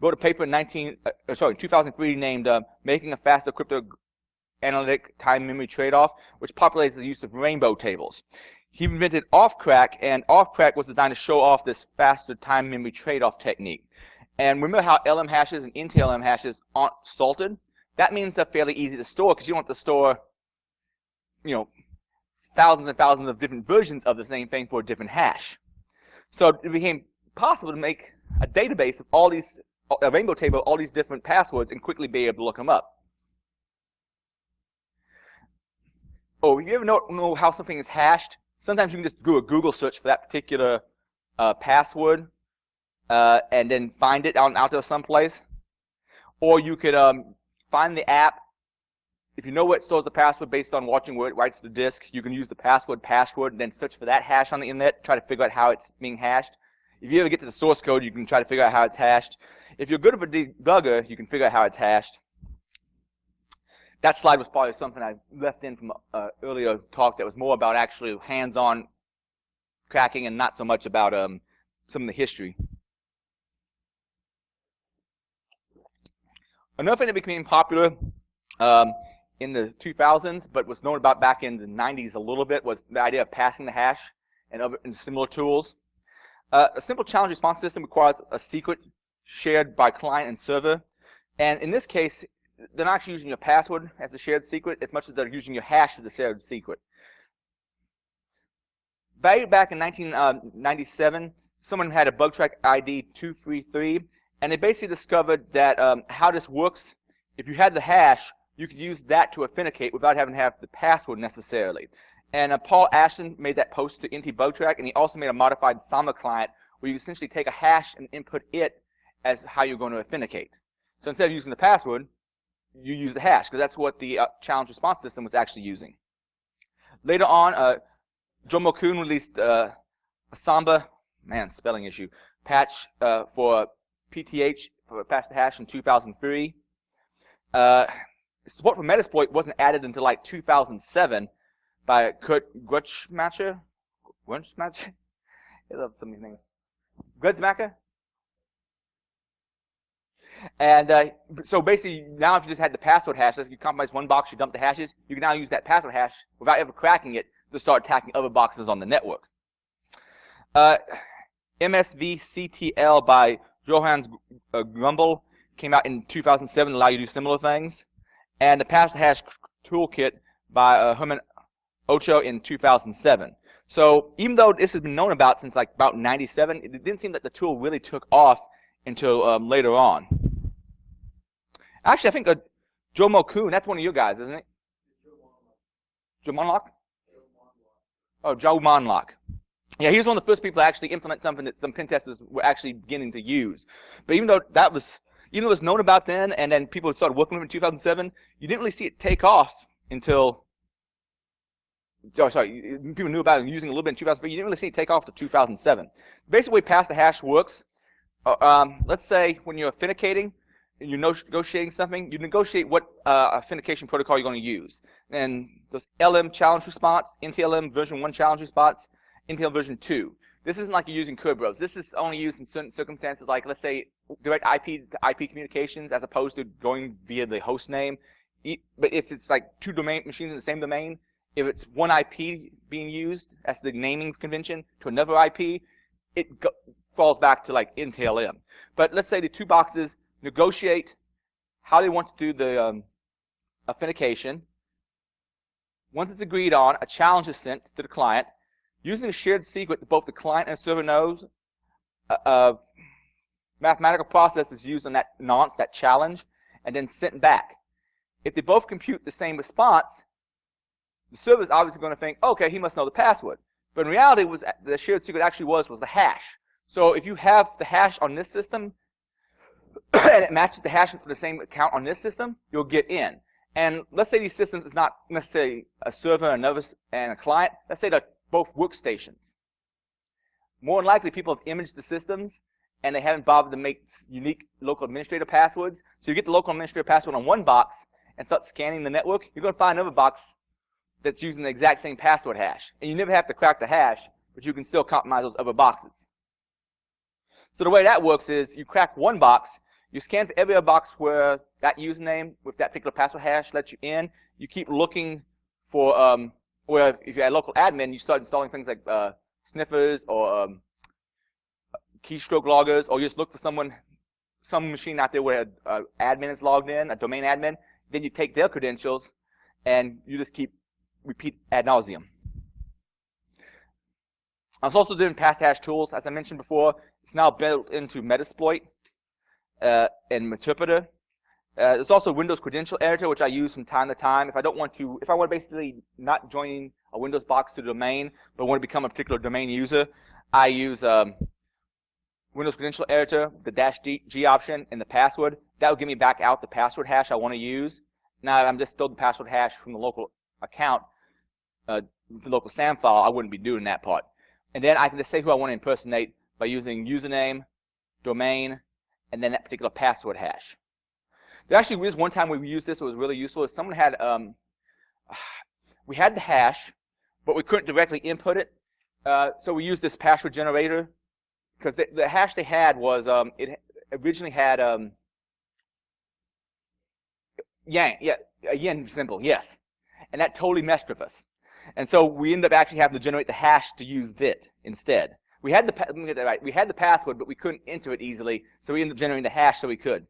wrote a paper in 2003 named "Making a Faster analytic time-memory trade-off, which popularized the use of rainbow tables. He invented off-crack, and off-crack was designed to show off this faster time-memory trade-off technique. And remember how LM hashes and NTLM hashes aren't salted? That means they're fairly easy to store because you don't have to store, thousands and thousands of different versions of the same thing for a different hash. So it became possible to make a database of all these, a rainbow table of all these different passwords and quickly be able to look them up. Oh, if you ever know how something is hashed, sometimes you can just do a Google search for that particular password and then find it out there someplace. Or you could find the app. If you know where it stores the password based on watching where it writes to the disk, you can use the password and then search for that hash on the internet, try to figure out how it's being hashed. If you ever get to the source code, you can try to figure out how it's hashed. If you're good of a debugger, you can figure out how it's hashed. That slide was probably something I left in from an earlier talk that was more about actually hands-on cracking and not so much about some of the history. Another thing that became popular in the 2000s, but was known about back in the 90s a little bit, was the idea of passing the hash and similar tools. A simple challenge response system requires a secret shared by client and server. And in this case, they're not actually using your password as a shared secret as much as they're using your hash as a shared secret. Back in 1997, someone had a bug track ID 233, and they basically discovered that how this works. If you had the hash, you could use that to authenticate without having to have the password necessarily. And Paul Ashton made that post to NT Bug Track, and he also made a modified Samba client where you essentially take a hash and input it as how you're going to authenticate. So instead of using the password, you use the hash, because that's what the challenge response system was actually using. Later on, Jomo Kuhn released a Samba, spelling issue, patch for PTH for patch the hash in 2003. Support for Metasploit wasn't added until like 2007 by Kurt Grutschmacher. I love some of these names. Grutschmacher. And so basically, now if you just had the password hash, you compromise one box, you dump the hashes, you can now use that password hash without ever cracking it to start attacking other boxes on the network. MSVCTL by Johannes Grumbel came out in 2007 to allow you to do similar things. And the Pass the Hash Toolkit by Herman Ocho in 2007. So even though this has been known about since like about 97, it didn't seem that the tool really took off until later on. Actually, I think Jomo Kuhn, that's one of your guys, isn't it? Joe Monlock? Oh, Joe Monlock. Yeah, he was one of the first people to actually implement something that some pen testers were actually beginning to use. But even though it was known about then, and then people started working with it in 2007, you didn't really see it take off until, people knew about it and using it a little bit in 2003. You didn't really see it take off until 2007. Basically, the way Pass the Hash works, let's say when you're authenticating, and you're negotiating something, you negotiate what authentication protocol you're going to use. And those LM challenge response, NTLM version 1 challenge response, NTLM version 2. This isn't like you're using Kerberos. This is only used in certain circumstances, like let's say direct IP to IP communications as opposed to going via the host name. But if it's like two machines in the same domain, if it's one IP being used as the naming convention to another IP, it falls back to like NTLM. But let's say the two boxes negotiate how they want to do the authentication. Once it's agreed on, a challenge is sent to the client. Using a shared secret that both the client and server knows, a mathematical process is used on that nonce, that challenge, and then sent back. If they both compute the same response, the server is obviously going to think, okay, he must know the password. But in reality, the shared secret actually was the hash. So if you have the hash on this system, and it matches the hashes for the same account on this system, you'll get in. And let's say these systems is not necessarily a server and a client. Let's say they're both workstations. More than likely, people have imaged the systems, and they haven't bothered to make unique local administrator passwords. So you get the local administrator password on one box and start scanning the network. You're going to find another box that's using the exact same password hash. And you never have to crack the hash, but you can still compromise those other boxes. So the way that works is you crack one box, you scan for every other box where that username with that particular password hash lets you in, you keep looking for, or if you're a local admin, you start installing things like sniffers or keystroke loggers, or you just look for some machine out there where an admin is logged in, a domain admin. Then you take their credentials, and you just repeat ad nauseum. I was also doing past hash tools, as I mentioned before. It's now built into Metasploit and Meterpreter. There's also Windows credential editor, which I use from time to time. If I want to basically not join a Windows box to the domain, but want to become a particular domain user, I use Windows credential editor, the -G option, and the password. That will give me back out the password hash I want to use. Now, I'm just still the password hash from the local account, the local SAM file. I wouldn't be doing that part. And then I can just say who I want to impersonate by using username, domain, and then that particular password hash. There actually was one time we used this. It was really useful. Someone had, we had the hash, but we couldn't directly input it. So we used this password generator, because the hash they had was, it originally had, a yen symbol, yes. And that totally messed with us. And so we ended up actually having to generate the hash to use it instead. We had let me get that right. We had the password, but we couldn't enter it easily, so we ended up generating the hash so we could.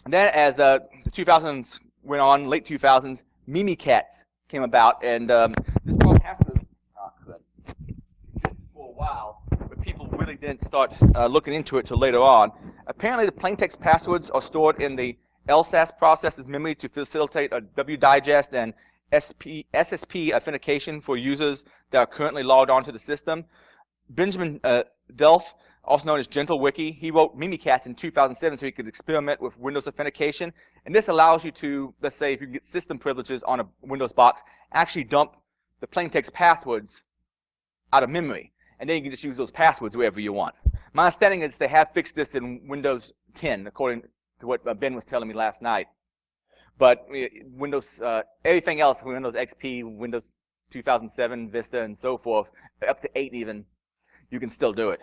And then as the 2000s went on, late 2000s, Mimikatz came about, and this problem has to exist for a while, but people really didn't start looking into it till later on. Apparently, the plaintext passwords are stored in the LSAS process's memory to facilitate a WDigest and SSP authentication for users that are currently logged onto the system. Benjamin Delph, also known as GentleWiki, he wrote Mimikatz in 2007 so he could experiment with Windows authentication. And this allows you to, let's say, if you get system privileges on a Windows box, actually dump the plaintext passwords out of memory. And then you can just use those passwords wherever you want. My understanding is they have fixed this in Windows 10, according to what Ben was telling me last night. But Windows, everything else, Windows XP, Windows 2007, Vista, and so forth, up to 8 even, you can still do it.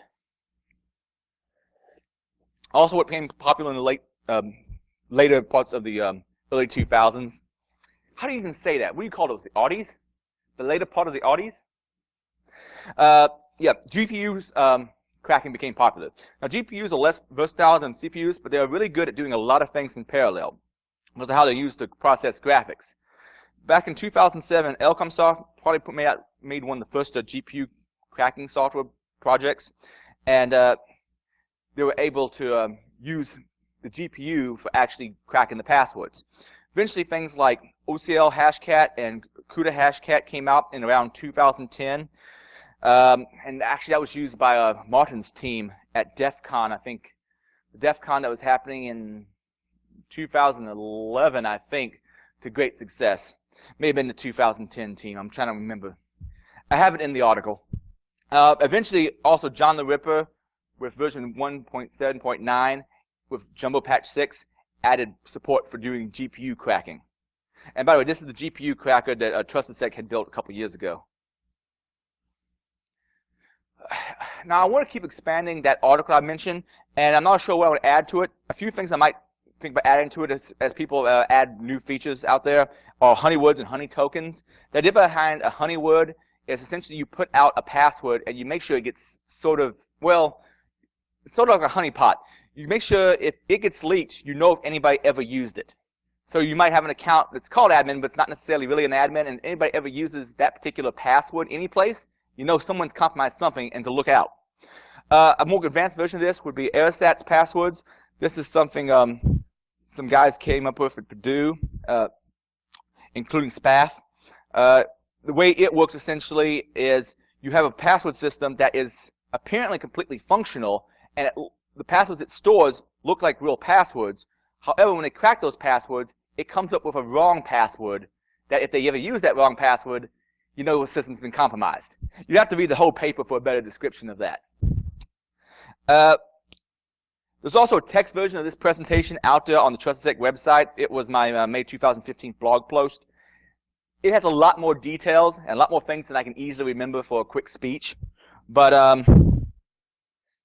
Also, what became popular in the later parts of the early 2000s. How do you even say that? What do you call those? The Audis? The later part of the Audis? Yeah, GPUs cracking became popular. Now, GPUs are less versatile than CPUs, but they are really good at doing a lot of things in parallel. Because of how they're used to process graphics. Back in 2007, Elcomsoft probably made one of the first GPU cracking software projects, and they were able to use the GPU for actually cracking the passwords. Eventually, things like OCL Hashcat and CUDA Hashcat came out in around 2010, and actually that was used by Martin's team at DEF CON. I think the DEF CON that was happening in 2011, I think, to great success. May have been the 2010 team. I'm trying to remember. I have it in the article. Eventually, also John the Ripper, with version 1.7.9, with Jumbo Patch 6, added support for doing GPU cracking. And by the way, this is the GPU cracker that TrustedSec had built a couple years ago. Now, I want to keep expanding that article I mentioned, and I'm not sure what I would add to it. A few things I might think about adding to it as people add new features out there are honeywords and honey tokens. The idea behind a honeyword is essentially you put out a password and you make sure it gets sort of like a honeypot. You make sure if it gets leaked, you know if anybody ever used it. So you might have an account that's called admin, but it's not necessarily really an admin, and anybody ever uses that particular password any place, you know someone's compromised something and to look out. A more advanced version of this would be Aerostats passwords. This is something some guys came up with at Purdue, including Spath. The way it works essentially is you have a password system that is apparently completely functional, and the passwords it stores look like real passwords. However, when they crack those passwords, it comes up with a wrong password that if they ever use that wrong password, you know the system's been compromised. You'd have to read the whole paper for a better description of that. There's also a text version of this presentation out there on the TrustedSec website. It was my May 2015 blog post. It has a lot more details and a lot more things than I can easily remember for a quick speech. But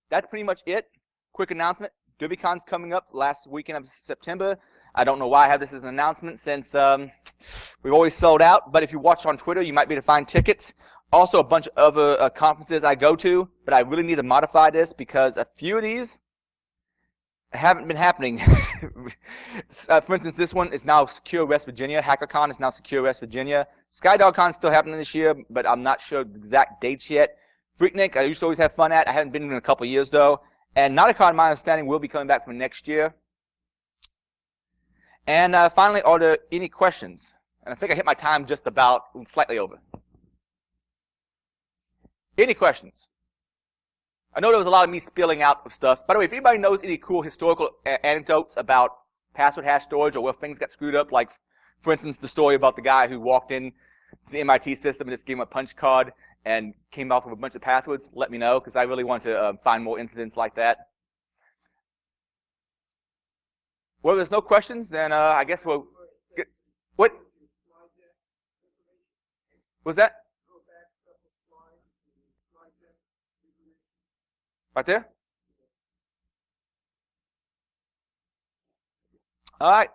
that's pretty much it. Quick announcement. DerbyCon's coming up last weekend of September. I don't know why I have this as an announcement since we've always sold out, but if you watch on Twitter, you might be able to find tickets. Also, a bunch of other conferences I go to, but I really need to modify this because a few of these haven't been happening. For instance, this one is now Secure West Virginia. HackerCon is now Secure West Virginia. SkyDogCon is still happening this year, but I'm not sure the exact dates yet. Freaknik, I used to always have fun at. I haven't been in a couple of years, though. And Nauticon, my understanding, will be coming back from next year. And finally, are there any questions? And I think I hit my time just about slightly over. Any questions? I know there was a lot of me spilling out of stuff. By the way, if anybody knows any cool historical anecdotes about password hash storage or where things got screwed up, like, for instance, the story about the guy who walked in to the MIT system and just gave him a punch card and came off with a bunch of passwords, let me know, because I really want to find more incidents like that. Well, there's no questions, then I guess we'll get... What? Was that? Right there? All right.